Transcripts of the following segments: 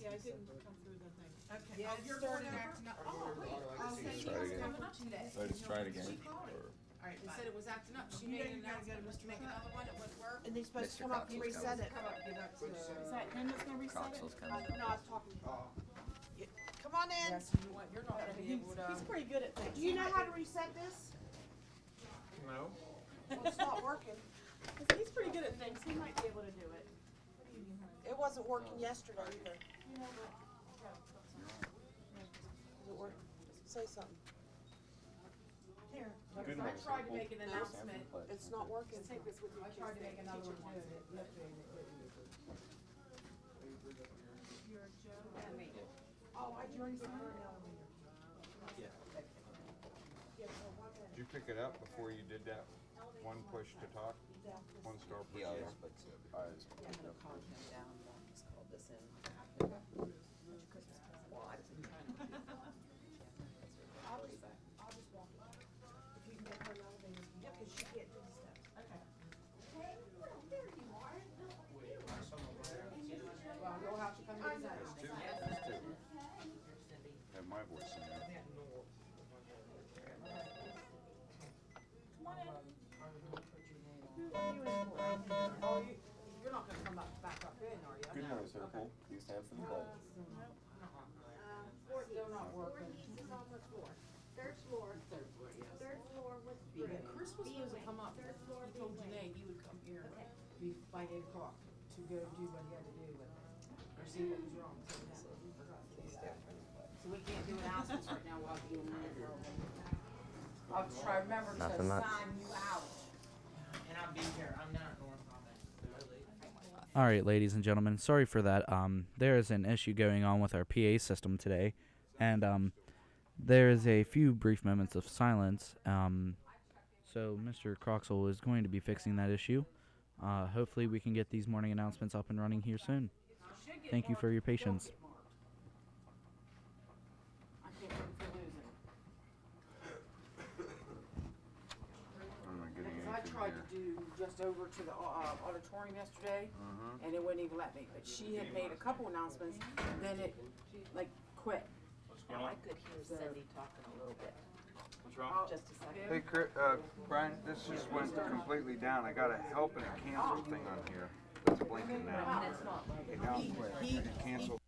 Yeah, it didn't come through the thing. Okay. Yeah, Oh, it you're started going over? acting up. Oh, wait. Oh, Let's Cindy try it was again. coming up today. So just try it again. She called her. Or All right, They bye. said it was acting up. She You know made an you gotta go to announcement Mr. to make Cox. another one. It wouldn't work. And he's supposed to Mr. come up and Coxell's reset it. Come up, give that to. Is that him that's gonna reset it? Coxell's No, coming. I was talking to him. Come on in. Yes, you want, you're not gonna be able to. He's pretty good at things. Do you know how to reset this? No. Well, it's not working. He's pretty good at things. He might be able to do it. It wasn't working yesterday either. Does it work? Say something. Here. Good I ones. tried to make an announcement. It's not working. Take this with you. I tried to make another one too. Yesterday and it couldn't. You're Joe. And me. Oh, I joined the elevator. Yeah. Yeah, so 1 minute. Did you pick it up before you did that one push to talk? One star He push to always talk? puts it. Always. I'm gonna call him down, he's called this in. Well, I was trying to. I'll just walk it. If you can get her an elevator. Yeah, because she can't do the steps. Okay. Well, you'll have to come to the There's two. Have my voice in there. Come on in. Oh, you're not gonna come back up in, are you? Good nose, Urkel. Used to have some butt. Still not working. It's on the floor. Third floor. Third floor, yes. Third floor with Yeah, brick. Chris was supposed to come up. He told Janae he would come here by 8 o'clock to go do what he had to do with it. Or see what was wrong. So he forgot to do that. So we can't do announcements right now while you're in there. I'll try to remember to Nothing much. sign you out. And I'll be here. I'm not north on that. All right, ladies and gentlemen, sorry for that. There is an issue going on with our PA system today, and there is a few brief moments of silence. So Mr. Croxall is going to be fixing that issue. Hopefully, we can get these morning announcements up and running here soon. Thank you for your patience. I can't wait for losing. I'm not getting Because I anything tried here. to do just over to the auditorium yesterday, and it wouldn't even let me. But she had made a couple announcements, and then it like quit. Now, I could hear Cindy talking a little bit, What's wrong? just a second. Hey, Brian, this just went completely down. I got a help and a cancel thing on here. That's blinking now. That's not like. Okay, now it's quit. I can cancel.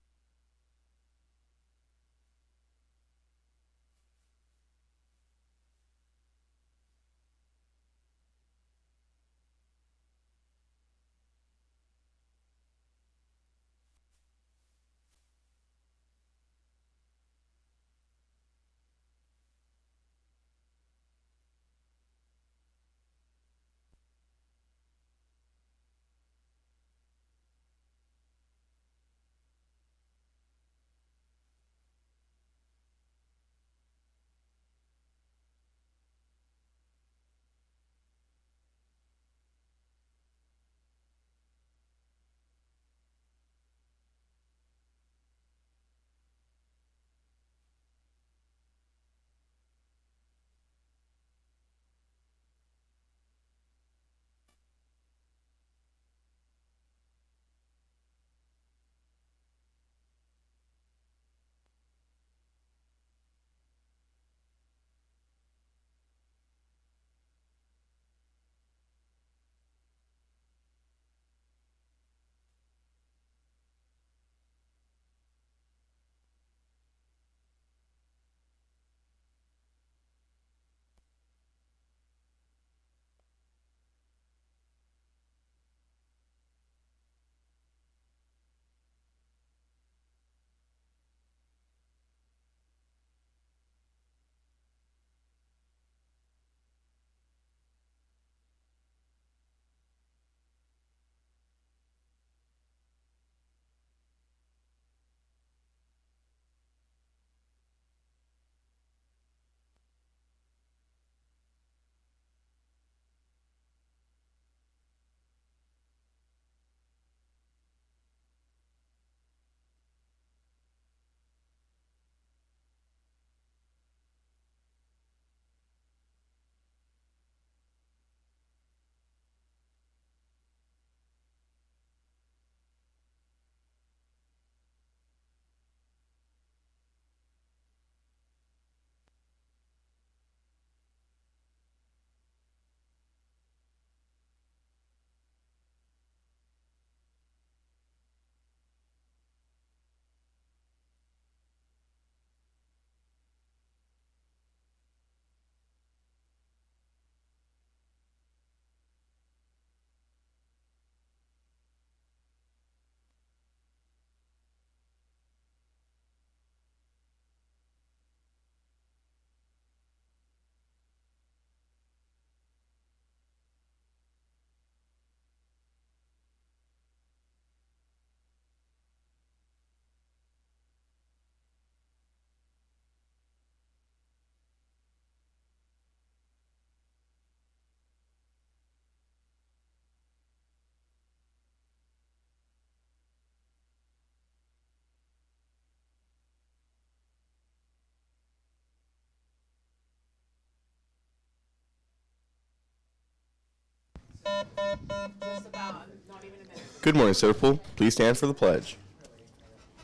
Just about, not even a minute. Good morning, Centerpool. Please stand for the pledge.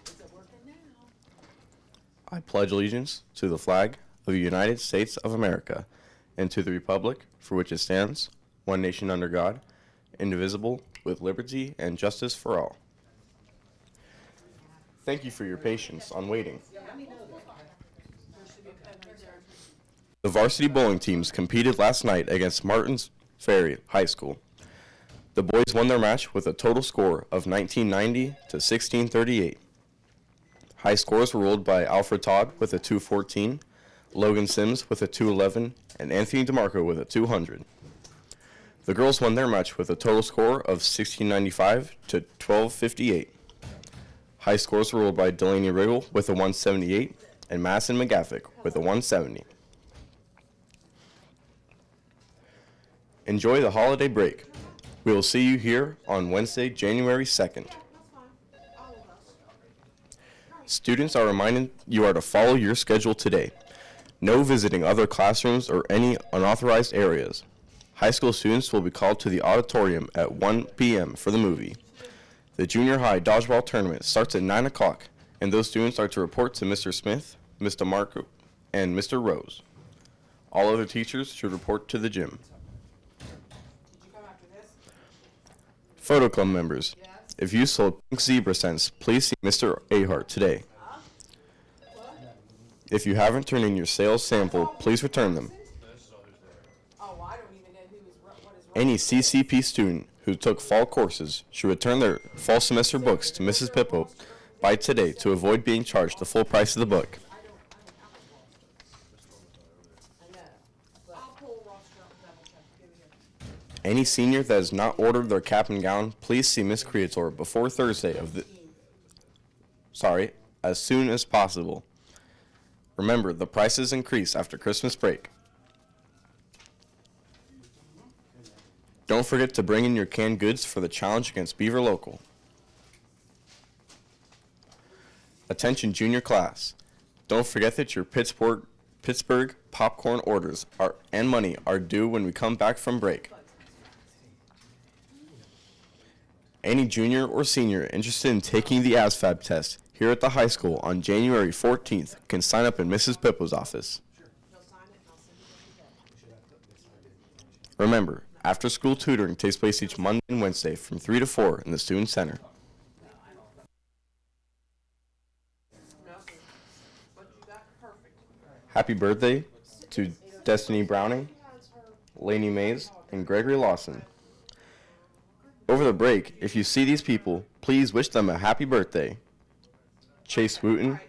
Is it working now? I pledge allegiance to the flag of the United States of America and to the republic for which it stands, one nation under God, indivisible, with liberty and justice for all. Thank you for your patience on waiting. The varsity bowling teams competed last night against Martins Ferry High School. The boys won their match with a total score of 1990 to 1638. High scores were rolled by Alfred Todd with a 214, Logan Sims with a 211, and Anthony DeMarco with a 200. The girls won their match with a total score of 1695 to 1258. High scores were rolled by Delaney Riggle with a 178 and Madison McGaffick with a 170. Enjoy the holiday break. We will see you here on Wednesday, January 2nd. Students are reminded you are to follow your schedule today. No visiting other classrooms or any unauthorized areas. High school students will be called to the auditorium at 1 p.m. for the movie. The junior high dodgeball tournament starts at 9 o'clock, and those students are to report to Mr. Smith, Mr. Marco, and Mr. Rose. All other teachers should report to the gym. Photo club members, if you sold pink zebra scents, please see Mr. Ahart today. If you haven't turned in your sales sample, please return them. Oh, I don't even know what is wrong. Any CCP student who took fall courses should return their fall semester books to Mrs. Pippo by today to avoid being charged the full price of the book. I'll pull roster up and double check. Give me here. Any senior that has not ordered their cap and gown, please see Miss Creator before Thursday as soon as possible. Remember, the prices increase after Christmas break. Don't forget to bring in your canned goods for the challenge against Beaver Local. Attention junior class. Don't forget that your Pittsburgh popcorn orders and money are due when we come back from break. Any junior or senior interested in taking the ASVAB test here at the high school on January 14th can sign up in Mrs. Pippo's office. Remember, after-school tutoring takes place each Monday and Wednesday from 3 to 4 in the Student Center. Happy birthday to Destiny Browning, Lainey Mays, and Gregory Lawson. Over the break, if you see these people, please wish them a happy birthday. Chase Wooten,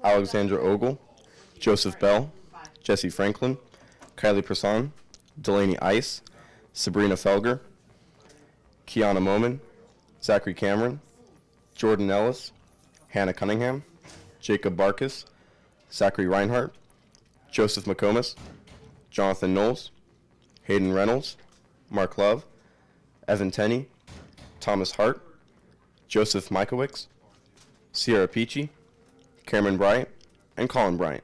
Alexandra Ogle, Joseph Bell, Jesse Franklin, Kylie Person, Delaney Ice, Sabrina Felger, Kiana Moman, Zachary Cameron, Jordan Ellis, Hannah Cunningham, Jacob Barkus, Zachary Reinhardt, Joseph McComas, Jonathan Knowles, Hayden Reynolds, Mark Love, Evan Tenney, Thomas Hart, Joseph Mikowicz, Sierra Peachy, Cameron Bryant, and Colin Bryant.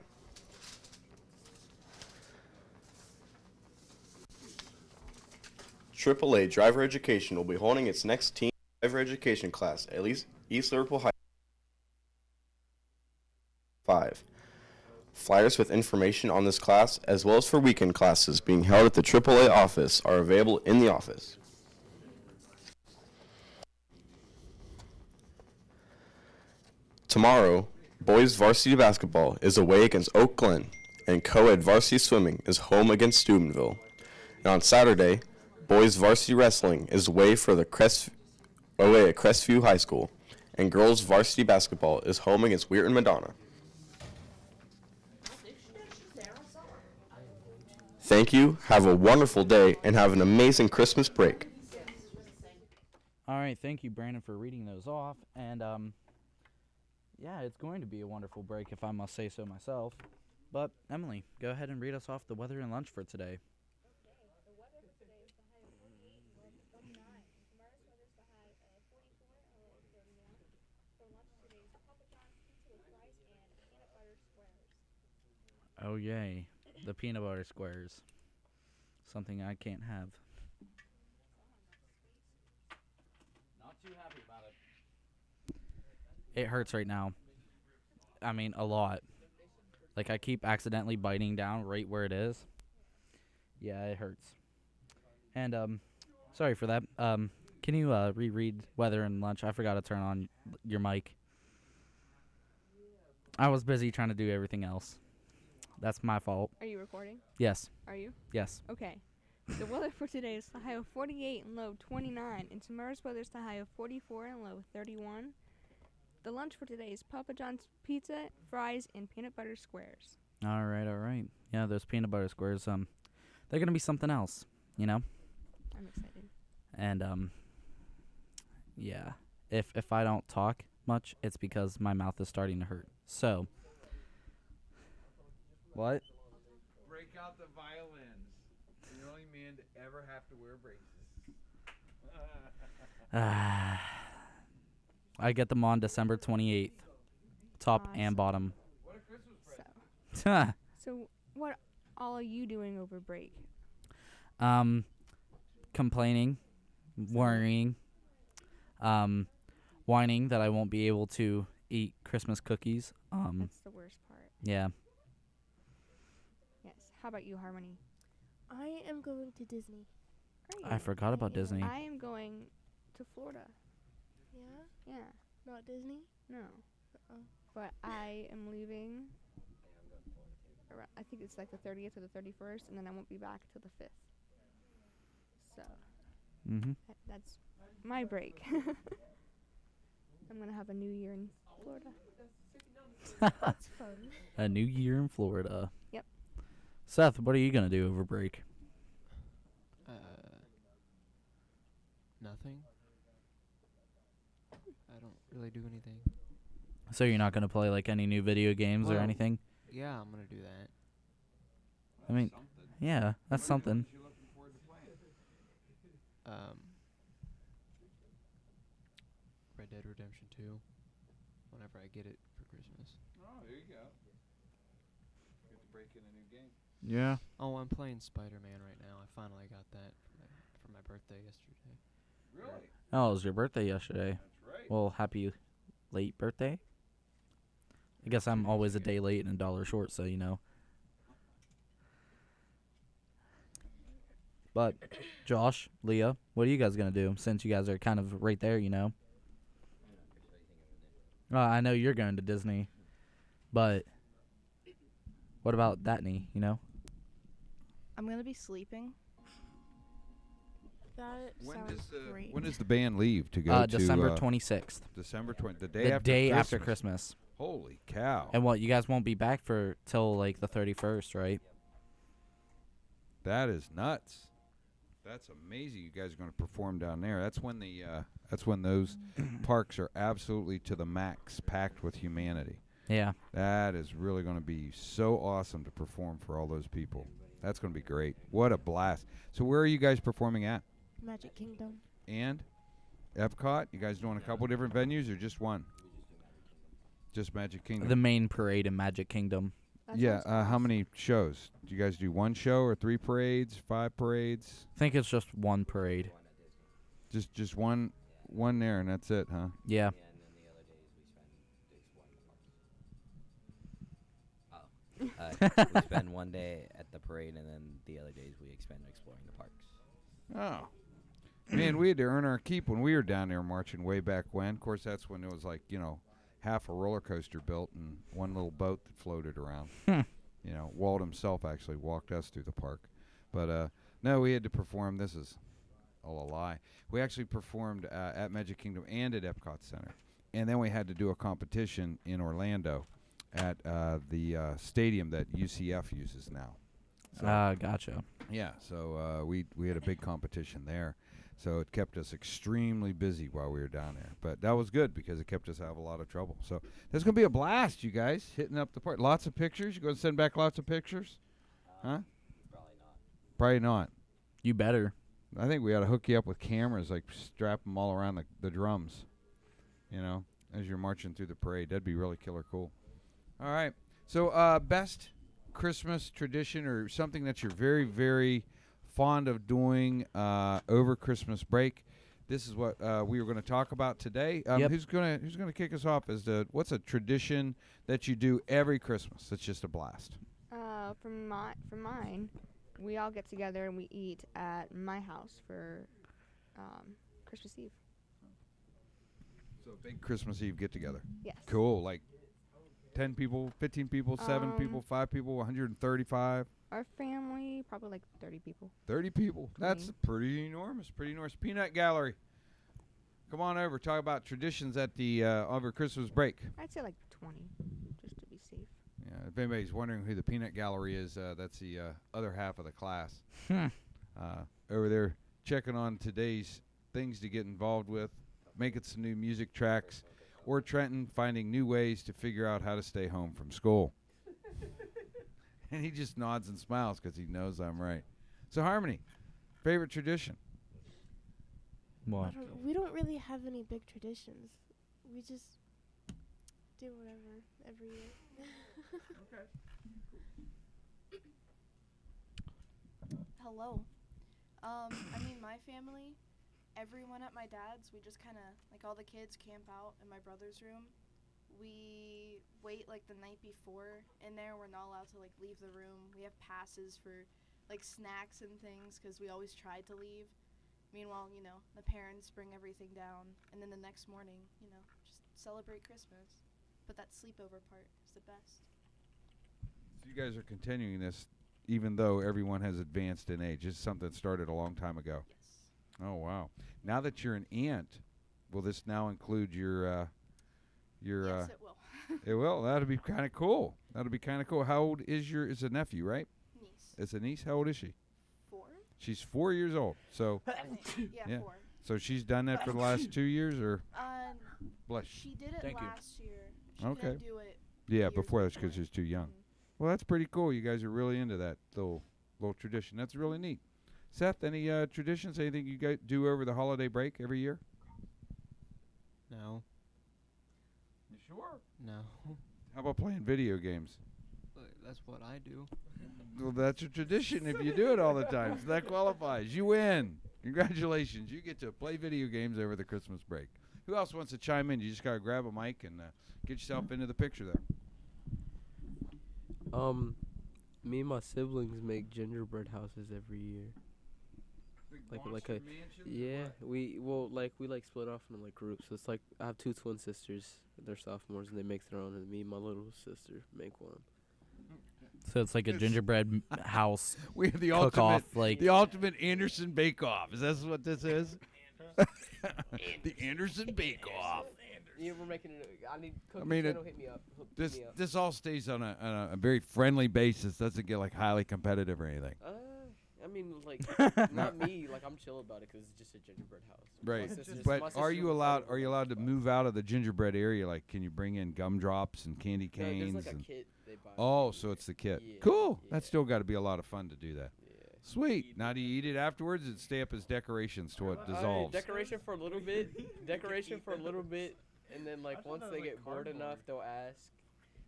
AAA Driver Education will be holding its next teen driver education class at East Liverpool High 5. Flyers with information on this class, as well as for weekend classes being held at the AAA office, are available in the office. Tomorrow, boys varsity basketball is away against Oak Glen, and co-ed varsity swimming is home against Steubenville. And on Saturday, boys varsity wrestling is away at Crestview High School, and girls varsity basketball is home against Weirton Madonna. Thank you, have a wonderful day, and have an amazing Christmas break. All right, thank you, Brandon, for reading those off. And, yeah, it's going to be a wonderful break, if I must say so myself. But, Emily, go ahead and read us off the weather and lunch for today. Oh, yay. The peanut butter squares. Something I can't have. too happy about it. It hurts right now. I mean, a lot. Like, I keep accidentally biting down right where it is. Yeah, it hurts. And, sorry for that. Can you, reread weather and lunch? I forgot to turn on your mic. I was busy trying to do everything else. That's my fault. Are you recording? Yes. Are you? Yes. Okay. The weather for today is the high of 48 and low 29. And tomorrow's weather is the high of 44 and low 31. The lunch for today is Papa John's pizza, fries, and peanut butter squares. All right. Yeah, those peanut butter squares, they're going to be something else, you know? I'm excited. And, yeah. If I don't talk much, it's because my mouth is starting to hurt. So. What? Break out the violins. You're the only man to ever have to wear braces. I get them on December 28th. Top and Awesome. bottom. What a Christmas present. So what all are you doing over break? Complaining, worrying, whining that I won't be able to eat Christmas cookies. That's the worst part. Yeah. Yes. How about you, Harmony? I am going to Disney. Are I you? forgot about Disney. I am going to Florida. Yeah? Yeah. Not Disney? No. Uh-oh. But I am leaving. I think it's like the 30th or the 31st, and then I won't be back till the 5th. So Mm-hmm. that's my break. I'm gonna have a new year in Florida. That's fun. A new year in Florida. Yep. Seth, what are you gonna do over break? Nothing. I don't really do anything. So you're not gonna play like any new video games or Well, anything? Yeah, I'm gonna do that. I mean, yeah, that's something. Red Dead Redemption 2. Whenever I get it for Christmas. Oh, there you go. Get to break in a new game. Yeah. Oh, I'm playing Spider-Man right now. I finally got that for my birthday yesterday. Really? Oh, it was your birthday yesterday. That's right. Well, happy late birthday. I guess I'm always a day late and $1 short, so you know. But Josh, Leah, what are you guys gonna do since you guys are kind of right there, you know? I know you're going to Disney, but what about Datney, you know? I'm gonna be sleeping. That sounds great. When does the band leave to go to December 26th. December 20th, the day The after day Christmas. after Christmas. Holy cow! And what, you guys won't be back for till like the 31st, right? That is nuts. That's amazing. You guys are going to perform down there. That's when those parks are absolutely to the max, packed with humanity. Yeah. That is really going to be so awesome to perform for all those people. That's going to be great. What a blast. So where are you guys performing at? Magic Kingdom. And Epcot? You guys doing a couple different venues or just one? Just Magic Kingdom. The main parade in Magic Kingdom. Yeah, how many shows? Do you guys do one show or 3 parades, 5 parades? I think it's just one parade. Just one there and that's it, huh? Yeah. We spend one day at the parade, and then the other days we spend exploring the parks. Oh. Man, we had to earn our keep when we were down there marching way back when. Of course, that's when it was like, half a roller coaster built and one little boat that floated around. Walt himself actually walked us through the park. But, no, we had to perform. This is all a lie. We actually performed at Magic Kingdom and at Epcot Center. And then we had to do a competition in Orlando at the stadium that UCF uses now. So, gotcha. Yeah, so we had a big competition there. So it kept us extremely busy while we were down there. But that was good because it kept us out of a lot of trouble. So there's going to be a blast, you guys, hitting up the park. Lots of pictures. You going to send back lots of pictures? Huh? Probably not. You better. I think we ought to hook you up with cameras, like strap them all around the drums, as you're marching through the parade. That'd be really killer cool. All right. So best Christmas tradition or something that you're very, very fond of doing over Christmas break. this is what we were going to talk about today. Yep. Who's gonna kick us off? What's a tradition that you do every Christmas? That's just a blast. For mine, we all get together and we eat at my house for Christmas Eve. So big Christmas Eve get together. Yes. Cool. Like 10 people, 15 people, 7 people, 5 people, 135. Our family, probably like 30 people. 30 people. That's pretty enormous. Pretty enormous. Peanut Gallery. Come on over. Talk about traditions at the over Christmas break. I'd say like 20, just to be safe. Yeah. If anybody's wondering who the Peanut Gallery is, that's the other half of the class. Over there checking on today's things to get involved with, making some new music tracks, or Trenton finding new ways to figure out how to stay home from school. And he just nods and smiles because he knows I'm right. So Harmony, favorite tradition? What? We don't really have any big traditions. We just do whatever every year. Okay. Hello. I mean, my family, everyone at my dad's, we just kind of, like all the kids camp out in my brother's room. We wait like the night before in there. We're not allowed to like leave the room. We have passes for like snacks and things because we always tried to leave. Meanwhile, you know, the parents bring everything down, and then the next morning, you know, just celebrate Christmas. But that sleepover part is the best. So you guys are continuing this even though everyone has advanced in age. This is something that started a long time ago. Yes. Oh, wow. Now that you're an aunt, will this now include your Yes, it will. It will. That'll be kind of cool. That'll be kind of cool. How old is it's a nephew, right? Niece. It's a niece. How old is she? 4? She's 4 years old. So I think. Yeah, Yeah. 4. so she's done that for the last 2 years, or bless. She did it Thank you. last year. She Okay. couldn't do it Yeah, years before that's because before. she's too young. Well, that's pretty cool. You guys are really into that little tradition. That's really neat. Seth, any traditions? Anything you guys do over the holiday break every year? No. You sure? No. How about playing video games? That's what I do. Well, that's a tradition if you do it all the time. So that qualifies. You win. Congratulations. You get to play video games over the Christmas break. Who else wants to chime in? You just got to grab a mic and get yourself into the picture there. Me and my siblings make gingerbread houses every year. We split off into like groups. So it's like I have 2 twin sisters. They're sophomores and they make their own, and me and my little sister make one. So it's like a gingerbread house. We have the cook ultimate, off, like the ultimate Anderson Bake Off. Is that what this is? The Anderson Bake Off. Yeah, we're making it. I need cookies. I mean, Hit me up. this Hit me up. this all stays on a very friendly basis. Doesn't get like highly competitive or anything. I mean, like, not me. Like, I'm chill about it because it's just a gingerbread house. Right, My sisters- but my are sisters you will allowed? celebrate Are you allowed to move out of the gingerbread area? Like, can you bring in gumdrops and candy No, canes? there's like a and kit they buy. oh, so it's the kit. Yeah, Cool. yeah. That's still got to be a lot of fun to do that. Yeah. Sweet. Now, do you eat it afterwards? And stay up as decorations to what dissolves. Decoration for a little bit. Decoration for a little bit, and then like once they get bored enough, they'll ask.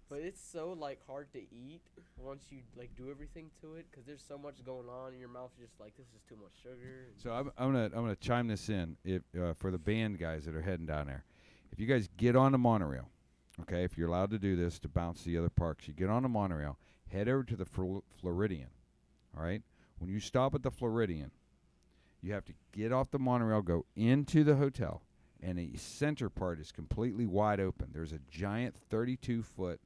But it's so like hard to eat once you like do everything to it because there's so much going on in your mouth. You're just like, this is too much sugar. So I'm gonna chime this in if for the band guys that are heading down there. If you guys get on the monorail, okay, if you're allowed to do this to bounce the other parks, you get on the monorail, head over to the Floridian. All right. When you stop at the Floridian, you have to get off the monorail, go into the hotel, and the center part is completely wide open. There's a giant 32-foot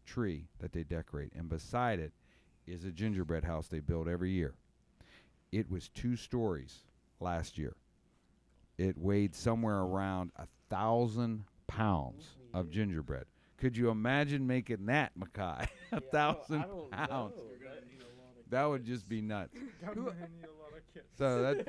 tree that they decorate, and beside it is a gingerbread house they build every year. It was 2 stories last year. It weighed somewhere around 1,000 pounds of gingerbread. Could you imagine making that, Mackay? 1,000 pounds. That would just be nuts. So that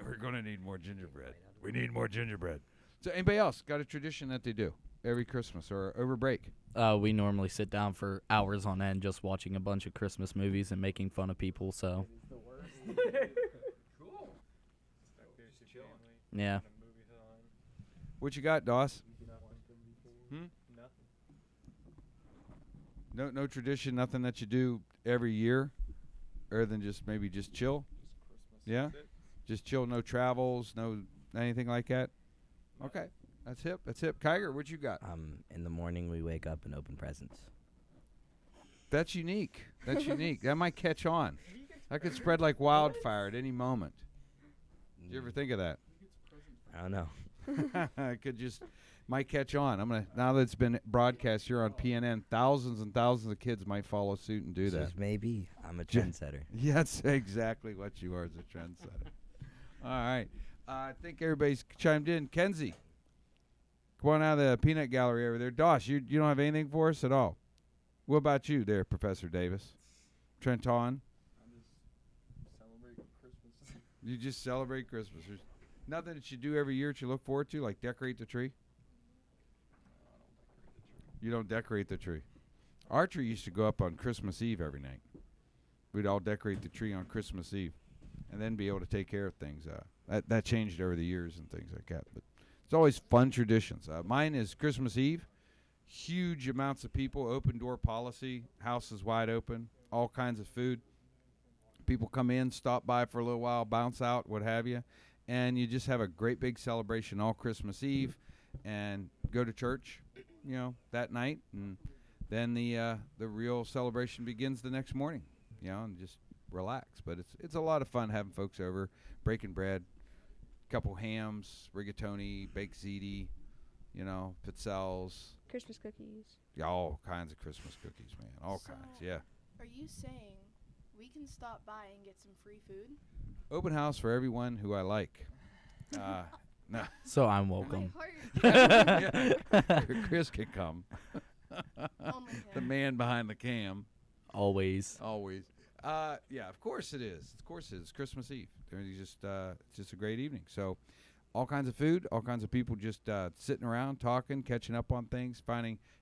we're gonna need more gingerbread. We need more gingerbread. So anybody else got a tradition that they do every Christmas or over break? we normally sit down for hours on end just watching a bunch of Christmas movies and making fun of people. So Cool. yeah. What you got, Doss? No tradition, nothing that you do every year, other than just maybe just chill. Yeah, just chill. No travels, no anything like that? Okay, that's hip. That's hip. Kiger, what you got? In the morning we wake up and open presents. That's unique. That's unique. That might catch on. That could spread like wildfire at any moment. Did you ever think of that? I don't know. It could just might catch on. Now that it's been broadcast here on PNN, thousands and thousands of kids might follow suit and do that. Just maybe. I'm a trendsetter. Yeah, that's exactly what you are as a trendsetter. All right. I think everybody's chimed in. Kenzie, come on out of the peanut gallery over there. Doss, you don't have anything for us at all. What about you there, Professor Davis? Trenton? You just celebrate Christmas. There's nothing that you do every year that you look forward to, like decorate the tree? You don't decorate the tree. Our tree used to go up on Christmas Eve every night. We'd all decorate the tree on Christmas Eve and then be able to take care of things. That changed over the years and things like that. But it's always fun traditions. Mine is Christmas Eve. Huge amounts of people, open door policy, house is wide open, all kinds of food. People come in, stop by for a little while, bounce out, what have you. And you just have a great big celebration all Christmas Eve and go to church, that night. And then the real celebration begins the next morning, and just relax. But it's a lot of fun having folks over, breaking bread, couple hams, rigatoni, baked ziti, pizzelles. Christmas cookies. Yeah, all kinds of Christmas cookies, man. All kinds, yeah. Are you saying we can stop by and get some free food? Open house for everyone who I like. No. So I'm welcome. Chris can come. The man behind the cam. Always. Yeah, of course it is. Of course it is. Christmas Eve. It's just a great evening. So all kinds of food, all kinds of people just sitting around, talking, catching up on things,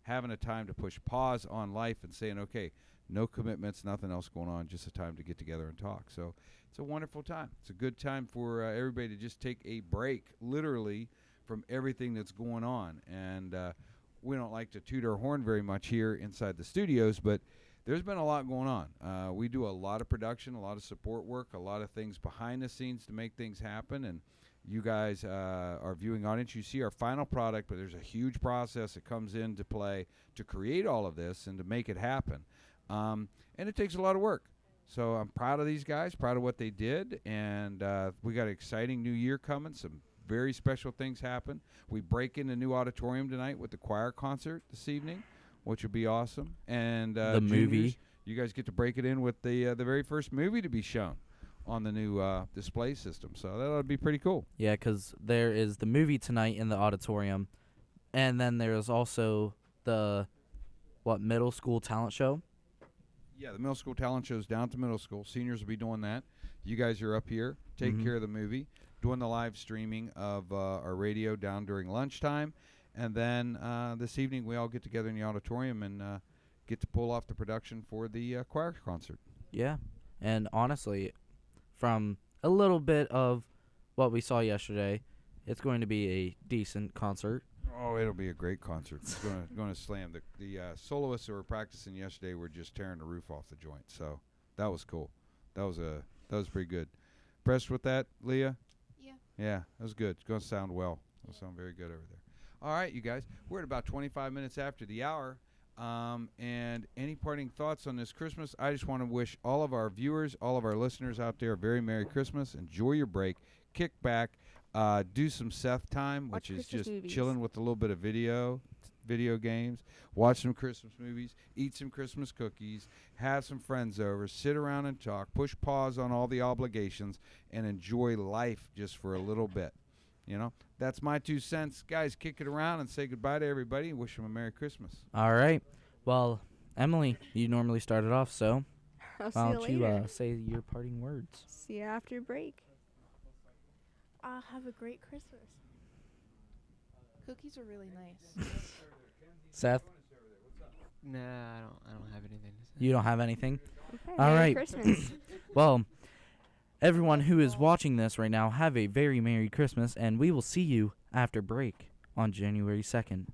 having a time to push pause on life and saying, okay, no commitments, nothing else going on, just a time to get together and talk. So it's a wonderful time. It's a good time for everybody to just take a break, literally, from everything that's going on. And we don't like to toot our horn very much here inside the studios, but there's been a lot going on. We do a lot of production, a lot of support work, a lot of things behind the scenes to make things happen. And you guys, our viewing audience, you see our final product, but there's a huge process that comes into play to create all of this and to make it happen. And it takes a lot of work. So I'm proud of these guys, proud of what they did. And we got an exciting new year coming. Some very special things happen. We break in a new auditorium tonight with the choir concert this evening, which will be awesome. And the movie. You guys get to break it in with the very first movie to be shown on the new display system. So that'll be pretty cool. Yeah, because there is the movie tonight in the auditorium. And then there's also the, middle school talent show? Yeah, the middle school talent show is down at the middle school. Seniors will be doing that. You guys are up here taking care of the movie, doing the live streaming of our radio down during lunchtime. And then this evening we all get together in the auditorium and get to pull off the production for the choir concert. Yeah, and honestly, from a little bit of what we saw yesterday, it's going to be a decent concert. Oh, it'll be a great concert. It's going to slam. The soloists that were practicing yesterday were just tearing the roof off the joint. So that was cool. That was pretty good. Impressed with that, Leah? Yeah. Yeah, that was good. It's going to sound well. It'll sound very good over there. All right, you guys. We're at about 25 minutes after the hour. And any parting thoughts on this Christmas? I just want to wish all of our viewers, all of our listeners out there a very Merry Christmas. Enjoy your break. Kick back. Do some Seth time, Watch which is Christmas just movies. chilling with a little bit of video games. Watch some Christmas movies. Eat some Christmas cookies. Have some friends over. Sit around and talk. Push pause on all the obligations and enjoy life just for a little bit. That's my 2 cents. Guys, kick it around and say goodbye to everybody and wish them a Merry Christmas. All right. Well, Emily, you normally started off, so I'll why see don't you you later. say your parting words? See you after break. Have a great Christmas. Cookies are really nice. Seth, Nah, I don't have anything to say. you don't have anything? Okay, All Merry right. Christmas. Well, everyone who is watching this right now, have a very Merry Christmas, and we will see you after break on January 2nd.